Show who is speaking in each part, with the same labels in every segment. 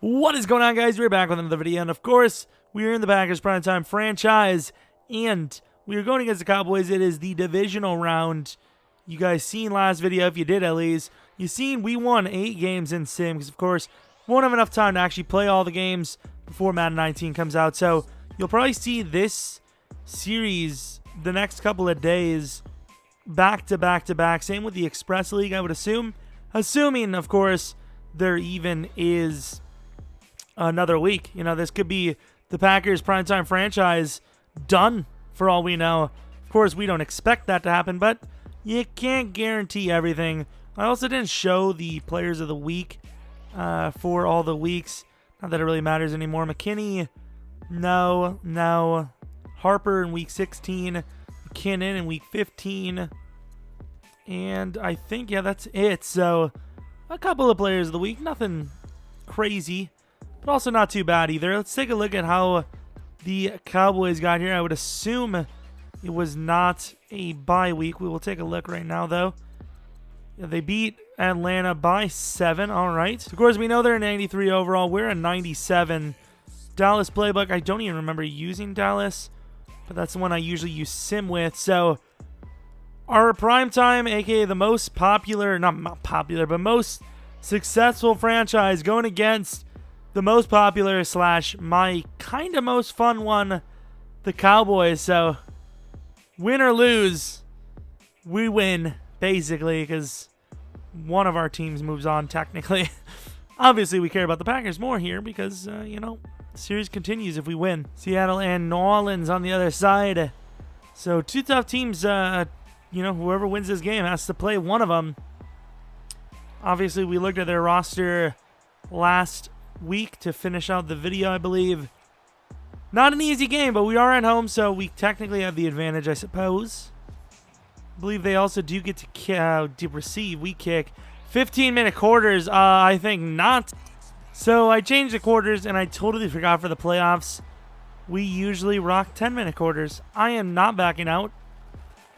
Speaker 1: What is going on, guys? We're back with another video, and of course, we are in the Packers Primetime Franchise, and we are going against the Cowboys. It is the divisional round. You guys seen last video, if you did at least. You seen we won 8 games in Sim, because of course, we won't have enough time to actually play all the games before Madden 19 comes out, so you'll probably see this series the next couple of days back to back to back. Same with the Express League, I would assume. Assuming, of course, there even is another week. You know, this could be the Packers Primetime Franchise done for all we know. Of course, we don't expect that to happen, but you can't guarantee everything. I also didn't show the players of the week for all the weeks. Not that it really matters anymore. McKinney, no. Harper in week 16. McKinnon in week 15. And I think, yeah, that's it. So, a couple of players of the week. Nothing crazy, but also not too bad either. Let's take a look at how the Cowboys got here. I would assume it was not a bye week. We will take a look right now, though. Yeah, they beat Atlanta by 7. All right. Of course, we know they're a 93 overall. We're a 97. Dallas playbook. I don't even remember using Dallas, but that's the one I usually use Sim with. So, our primetime, aka the most popular, not popular, but most successful franchise going against the most popular / my kind of most fun one, the Cowboys. So, win or lose, we win, basically, because one of our teams moves on, technically. Obviously, we care about the Packers more here because, you know, the series continues if we win. Seattle and New Orleans on the other side. So, 2 tough teams. You know, whoever wins this game has to play one of them. Obviously, we looked at their roster last week to finish out the video, I believe. Not an easy game, but we are at home, so we technically have the advantage, I suppose. I believe they also do get to receive. We kick 15-minute quarters. I think not. So I changed the quarters, and I totally forgot for the playoffs. We usually rock 10-minute quarters. I am not backing out.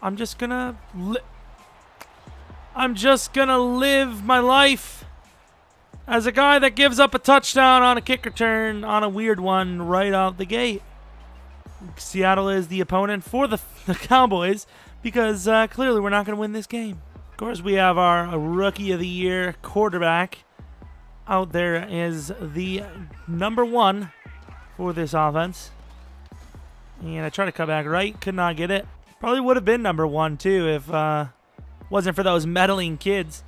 Speaker 1: I'm just gonna live my life as a guy that gives up a touchdown on a kick return on a weird one right out the gate. Seattle is the opponent for the Cowboys because clearly we're not going to win this game. Of course, we have our Rookie of the Year quarterback out there is the number 1 for this offense. And I tried to cut back right, could not get it. Probably would have been number 1 too if wasn't for those meddling kids.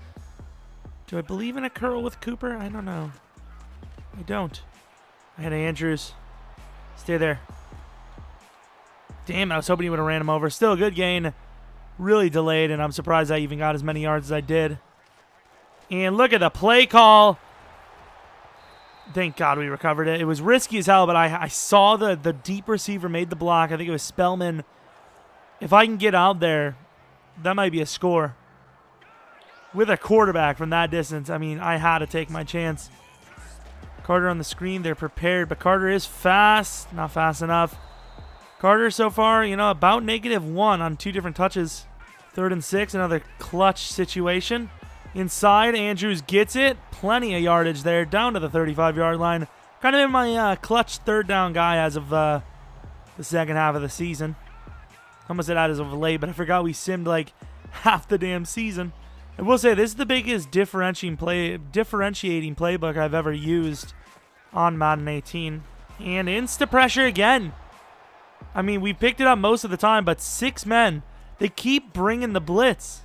Speaker 1: Do I believe in a curl with Cooper? I don't know. I don't. I had Andrews. Stay there. Damn, I was hoping he would have ran him over. Still a good gain. Really delayed, and I'm surprised I even got as many yards as I did. And look at the play call. Thank God we recovered it. It was risky as hell, but I saw the deep receiver made the block. I think it was Spellman. If I can get out there, that might be a score. With a quarterback from that distance, I mean, I had to take my chance. Carter on the screen, they're prepared, but Carter is fast. Not fast enough. Carter so far, you know, about -1 on 2 different touches. 3rd and 6, another clutch situation. Inside, Andrews gets it. Plenty of yardage there, down to the 35-yard line. Kind of been my clutch 3rd down guy as of the second half of the season. Almost said as of late, but I forgot we simmed like half the damn season. I will say this is the biggest differentiating playbook I've ever used on Madden 18. And insta pressure again. I mean, we picked it up most of the time, but 6 men. They keep bringing the blitz.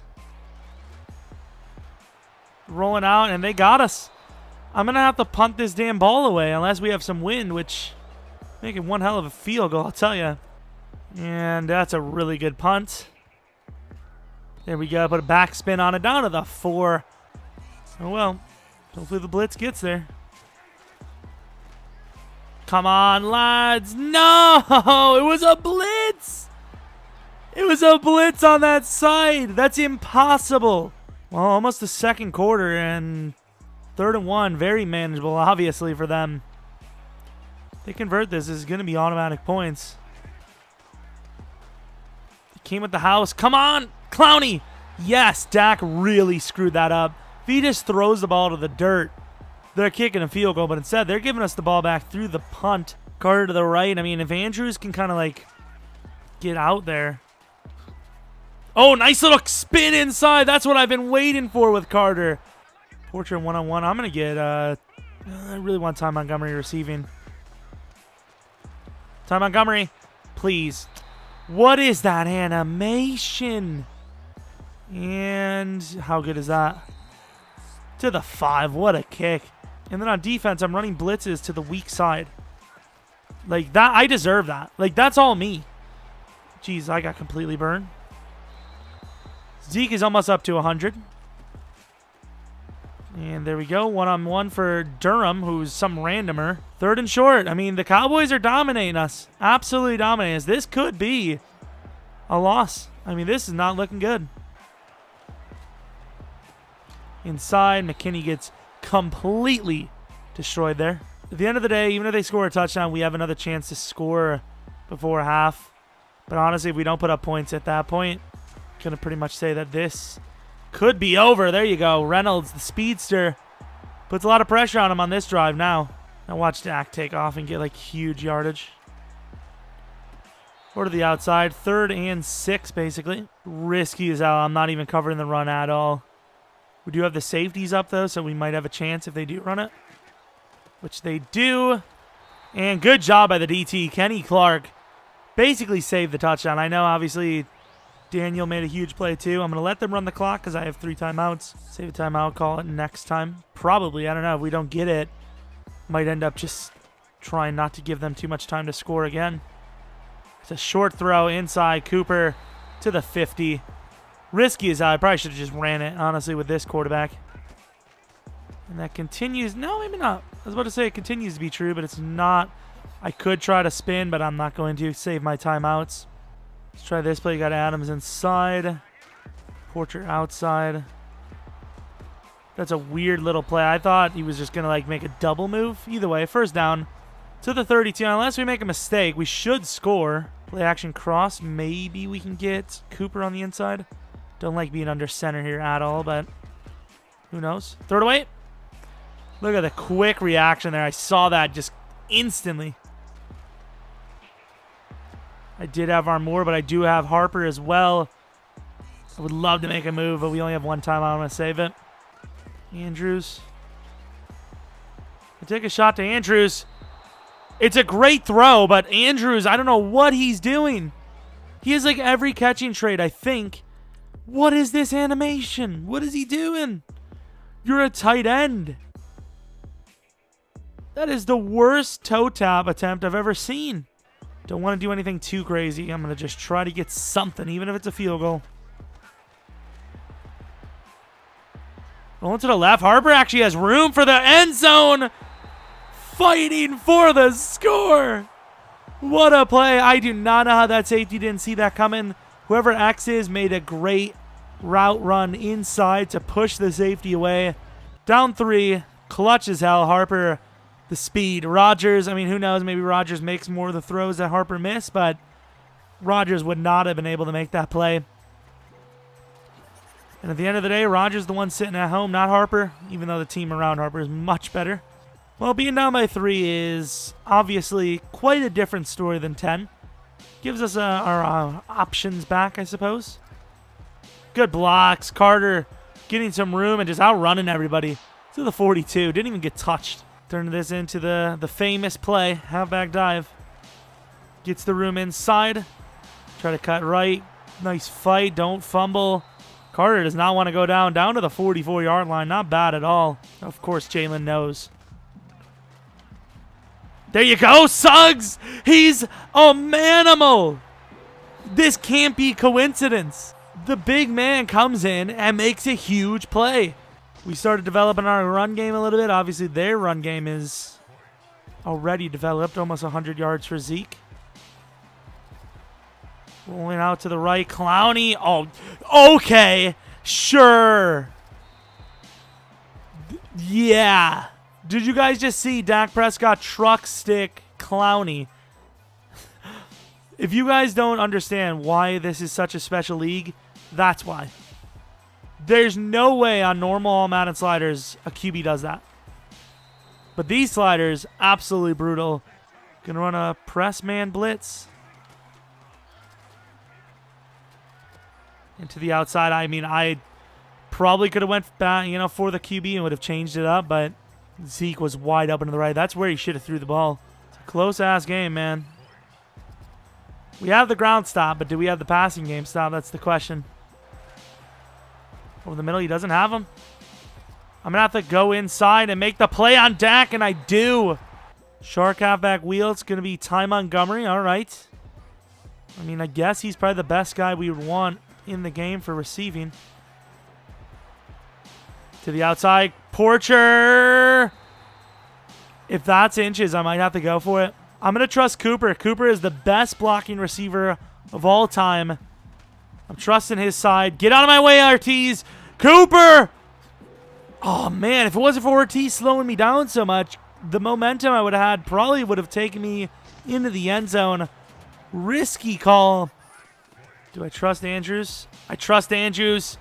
Speaker 1: Rolling out, and they got us. I'm going to have to punt this damn ball away unless we have some wind, which making one hell of a field goal, I'll tell you. And that's a really good punt. There we go. Put a backspin on it. Down to the 4. Oh, well. Hopefully the blitz gets there. Come on, lads. No! It was a blitz! It was a blitz on that side. That's impossible. Well, almost the second quarter and 3rd and 1. Very manageable, obviously, for them. If they convert this, this is going to be automatic points. Came with the house. Come on, Clowney. Yes, Dak really screwed that up. If he just throws the ball to the dirt, they're kicking a field goal, but instead they're giving us the ball back through the punt. Carter to the right. I mean, if Andrews can kind of like get out there. Oh, nice little spin inside. That's what I've been waiting for with Carter. Portrait one-on-one. I'm going to get, I really want Ty Montgomery receiving. Ty Montgomery, please. What is that animation? And how good is that? To the 5. What a kick. And then on defense, I'm running blitzes to the weak side. Like, that, I deserve that. Like, that's all me. Jeez, I got completely burned. Zeke is almost up to 100. And there we go. One-on-one for Durham, who's some randomer. 3rd and short. I mean, the Cowboys are dominating us. Absolutely dominating us. This could be a loss. I mean, this is not looking good. Inside, McKinney gets completely destroyed there. At the end of the day, even if they score a touchdown, we have another chance to score before half. But honestly, if we don't put up points at that point, I'm going to pretty much say that this could be over. There you go. Reynolds, the speedster, puts a lot of pressure on him on this drive now. Now watch Dak take off and get like huge yardage. Or to the outside. 3rd and 6, basically. Risky as hell. I'm not even covering the run at all. We do have the safeties up, though, so we might have a chance if they do run it. Which they do. And good job by the DT. Kenny Clark basically saved the touchdown. I know, obviously, Daniel made a huge play, too. I'm going to let them run the clock because I have 3 timeouts. Save a timeout, call it next time. Probably. I don't know. If we don't get it, might end up just trying not to give them too much time to score again. It's a short throw inside. Cooper to the 50. Risky as hell. I probably should have just ran it, honestly, with this quarterback. And that continues. No, maybe not. I was about to say it continues to be true, but it's not. I could try to spin, but I'm not going to save my timeouts. Let's try this play. You got Adams inside. Portrait outside. That's a weird little play. I thought he was just going to like make a double move. Either way, 1st down to the 32. Unless we make a mistake, we should score. Play action cross. Maybe we can get Cooper on the inside. Don't like being under center here at all, but who knows? Throw it away. Look at the quick reaction there. I saw that just instantly. I did have Armour, but I do have Harper as well. I would love to make a move, but we only have 1 time. I'm going to save it. Andrews. I take a shot to Andrews. It's a great throw, but Andrews, I don't know what he's doing. He has like every catching trait, I think. What is this animation? What is he doing? You're a tight end. That is the worst toe tap attempt I've ever seen. Don't want to do anything too crazy. I'm going to just try to get something, even if it's a field goal. Going to the left. Harper actually has room for the end zone. Fighting for the score. What a play. I do not know how that safety didn't see that coming. Whoever X is made a great route run inside to push the safety away. Down 3. Clutch as hell. Harper, the speed. Rodgers, I mean, who knows? Maybe Rodgers makes more of the throws that Harper missed, but Rodgers would not have been able to make that play. And at the end of the day, Rodgers is the one sitting at home, not Harper, even though the team around Harper is much better. Well, being down by 3 is obviously quite a different story than 10. Gives us our options back, I suppose. Good blocks. Carter getting some room and just outrunning everybody to the 42. Didn't even get touched. Turning this into the famous play. Halfback dive. Gets the room inside. Try to cut right. Nice fight. Don't fumble. Carter does not want to go down to the 44-yard line. Not bad at all. Of course, Jalen knows. There you go, Suggs. He's a manimal. This can't be coincidence. The big man comes in and makes a huge play. We started developing our run game a little bit. Obviously, their run game is already developed. Almost 100 yards for Zeke. Rolling out to the right. Clowney. Oh, okay. Sure. Yeah. Did you guys just see Dak Prescott truck stick Clowney? If you guys don't understand why this is such a special league, that's why. There's no way on normal Madden sliders a QB does that. But these sliders, absolutely brutal. Gonna run a press man blitz. Into the outside. I mean, I probably could have went back, for the QB and would have changed it up, but Zeke was wide open to the right. That's where he should have threw the ball. It's a close-ass game, man. We have the ground stop, but do we have the passing game stop? That's the question. Over the middle, he doesn't have him. I'm going to have to go inside and make the play on Dak, and I do. Shark halfback wheel. It's going to be Ty Montgomery. All right. I mean, I guess he's probably the best guy we would want in the game for receiving. To the outside. Porcher. If that's inches, I might have to go for it. I'm going to trust Cooper. Cooper is the best blocking receiver of all time. I'm trusting his side. Get out of my way, Ortiz. Cooper! Oh, man. If it wasn't for Ortiz slowing me down so much, the momentum I would have had probably would have taken me into the end zone. Risky call. Do I trust Andrews? I trust Andrews.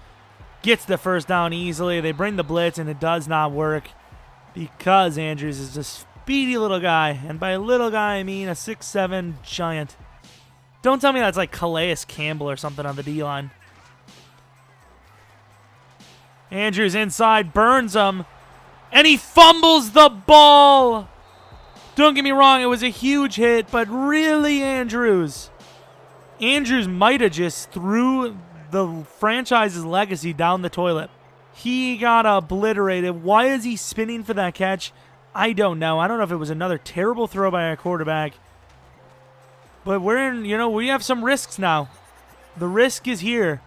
Speaker 1: Gets the first down easily. They bring the blitz, and it does not work because Andrews is a speedy little guy. And by little guy, I mean a 6'7" giant. Don't tell me that's like Calais Campbell or something on the D-line. Andrews inside, burns him, and he fumbles the ball. Don't get me wrong, it was a huge hit, but really, Andrews might have just threw the franchise's legacy down the toilet. He got obliterated. Why is he spinning for that catch? I don't know. I don't know if it was another terrible throw by our quarterback. But we're in, we have some risks now. The risk is here.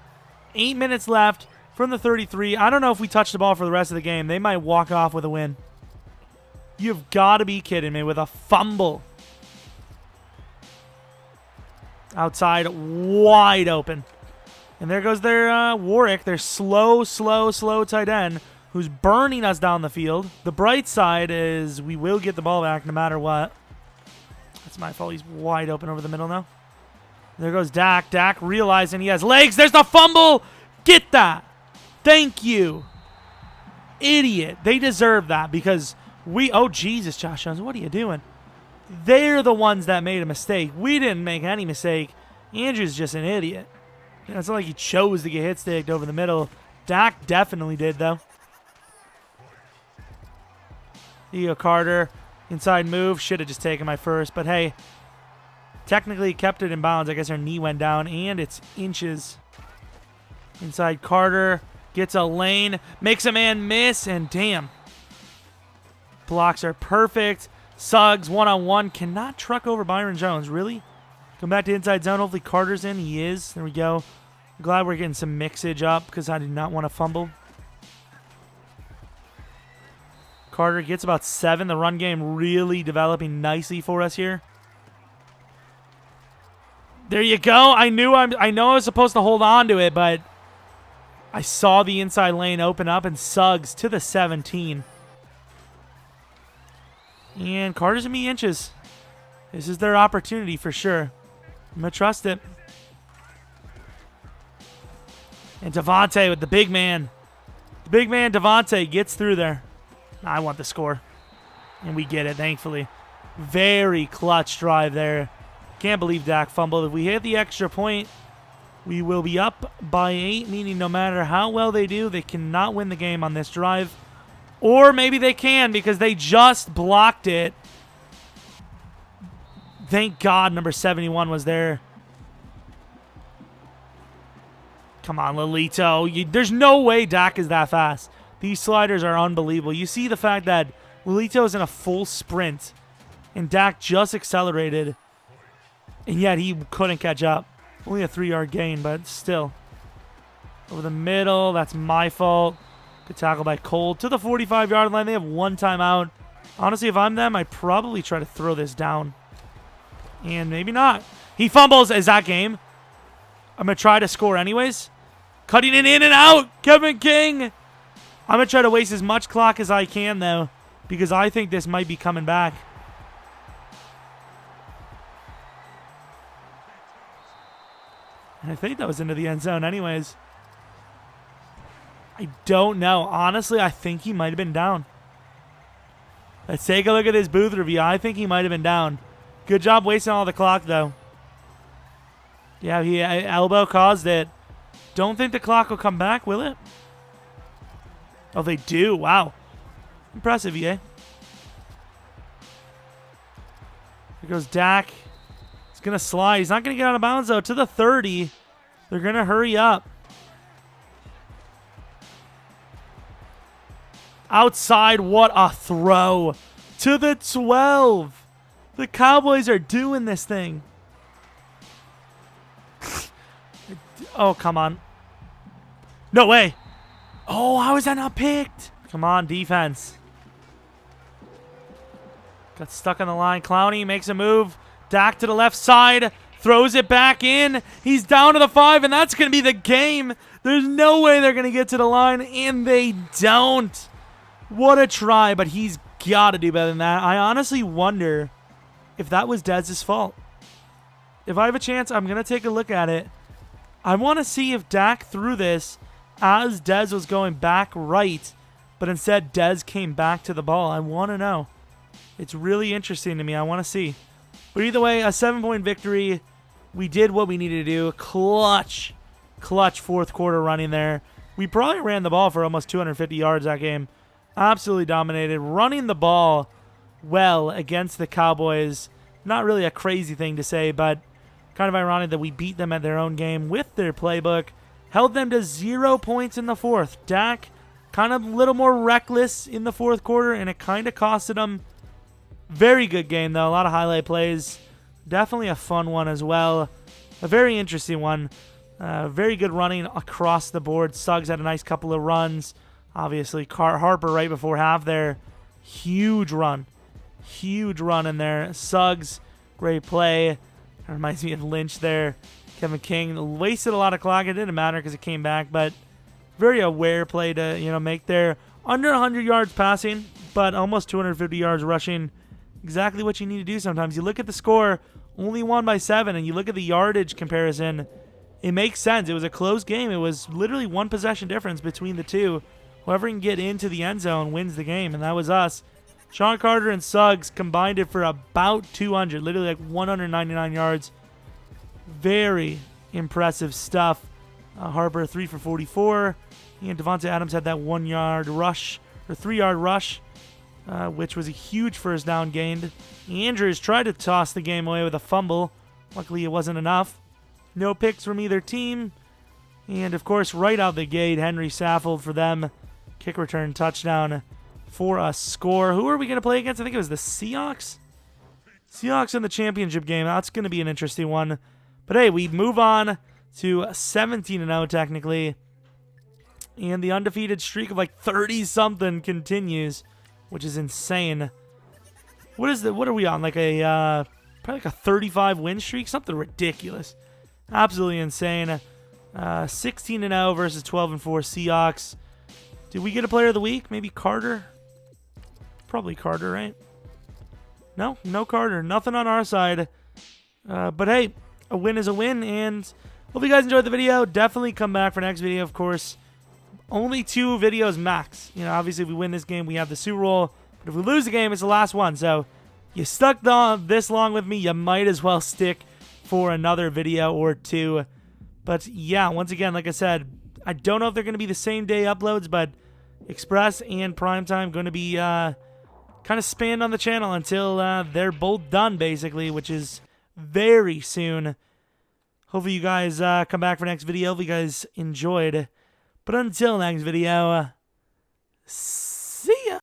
Speaker 1: 8 minutes left from the 33. I don't know if we touch the ball for the rest of the game. They might walk off with a win. You've got to be kidding me with a fumble. Outside, wide open. And there goes their Warwick, their slow tight end, who's burning us down the field. The bright side is we will get the ball back no matter what. That's my fault. He's wide open over the middle now. There goes Dak. Dak realizing he has legs. There's the fumble. Get that. Thank you. Idiot. They deserve that because oh, Jesus, Josh Jones, what are you doing? They're the ones that made a mistake. We didn't make any mistake. Andrew's just an idiot. It's not like he chose to get hit sticked over the middle. Dak definitely did, though. Theo Carter. Inside move. Should have just taken my first. But, hey, technically kept it in bounds. I guess her knee went down, and it's inches. Inside Carter. Gets a lane. Makes a man miss, and damn. Blocks are perfect. Suggs, one-on-one. Cannot truck over Byron Jones. Really? Come back to inside zone. Hopefully Carter's in. He is. There we go. I'm glad we're getting some mixage up because I did not want to fumble. Carter gets about 7. The run game really developing nicely for us here. There you go. I know I was supposed to hold on to it, but I saw the inside lane open up and Suggs to the 17. And Carter's going to be inches. This is their opportunity for sure. I'm going to trust it. And Devontae with the big man. The big man, Devontae, gets through there. I want the score. And we get it, thankfully. Very clutch drive there. Can't believe Dak fumbled. If we hit the extra point, we will be up by 8, meaning no matter how well they do, they cannot win the game on this drive. Or maybe they can because they just blocked it. Thank God number 71 was there. Come on, Lolito. There's no way Dak is that fast. These sliders are unbelievable. You see the fact that Lolito is in a full sprint, and Dak just accelerated, and yet he couldn't catch up. Only a 3-yard gain, but still. Over the middle, that's my fault. Good tackle by Cole. To the 45-yard line, they have 1 timeout. Honestly, if I'm them, I'd probably try to throw this down. And maybe not. He fumbles. Is that game? I'm going to try to score anyways. Cutting it in and out. Kevin King. I'm going to try to waste as much clock as I can, though, because I think this might be coming back. And I think that was into the end zone anyways. I don't know. Honestly, I think he might have been down. Let's take a look at his booth review. I think he might have been down. Good job wasting all the clock, though. Yeah, he elbow caused it. Don't think the clock will come back, will it? Oh, they do. Wow. Impressive, EA. Here goes Dak. He's going to slide. He's not going to get out of bounds, though. To the 30. They're going to hurry up. Outside, what a throw. To the 12. The Cowboys are doing this thing. Oh, come on. No way. Oh, how is that not picked? Come on, defense. Got stuck on the line. Clowney makes a move. Dak to the left side. Throws it back in. He's down to the 5, and that's going to be the game. There's no way they're going to get to the line, and they don't. What a try, but he's got to do better than that. I honestly wonder if that was Dez's fault. If I have a chance, I'm going to take a look at it. I want to see if Dak threw this as Dez was going back right, but instead Dez came back to the ball. I want to know. It's really interesting to me. I want to see. But either way, a 7-point victory. We did what we needed to do. Clutch fourth quarter running there. We probably ran the ball for almost 250 yards that game. Absolutely dominated. Running the ball well against the Cowboys. Not really a crazy thing to say, but kind of ironic that we beat them at their own game with their playbook. Held them to 0 points in the fourth. Dak kind of a little more reckless in the fourth quarter, and it kind of costed them. Very good game, though. A lot of highlight plays. Definitely a fun one as well. A very interesting one. Very good running across the board. Suggs had a nice couple of runs. Obviously, Harper right before half there. Huge run. Huge run in there. Suggs, great play. That reminds me of Lynch there. Kevin King wasted a lot of clock. It didn't matter because it came back, but very aware play to make there. Under 100 yards passing, but almost 250 yards rushing. Exactly what you need to do sometimes. You look at the score, only won by 7, and you look at the yardage comparison. It makes sense. It was a close game. It was literally one possession difference between the two. Whoever can get into the end zone wins the game, and that was us. Sean Carter and Suggs combined it for about 200, literally like 199 yards. Very impressive stuff. Harper 3 for 44, and Devontae Adams had that 1-yard rush, or 3-yard rush, which was a huge first down gained. Andrews tried to toss the game away with a fumble. Luckily, it wasn't enough. No picks from either team. And, of course, right out the gate, Henry Saffold for them. Kick return touchdown for a score. Who are we going to play against? I think it was the Seahawks. Seahawks in the championship game. That's going to be an interesting one. But, hey, we move on to 17-0 technically. And the undefeated streak of like 30-something continues, which is insane. What are we on? Like a probably like a 35 win streak? Something ridiculous. Absolutely insane. 16-0 versus 12-4 Seahawks. Did we get a player of the week? Maybe Carter? Probably Carter, right? No Carter. Nothing on our side. But hey, a win is a win, and hope you guys enjoyed the video. Definitely come back for next video, of course. Only 2 videos max. Obviously, if we win this game, we have the Super Bowl. But if we lose the game, it's the last one. So you stuck this long with me, you might as well stick for another video or 2. But yeah, once again, like I said, I don't know if they're going to be the same day uploads, but Express and Primetime going to be kind of spanned on the channel until they're both done, basically, which is very soon. Hopefully you guys come back for next video. Hope you guys enjoyed. But until next video,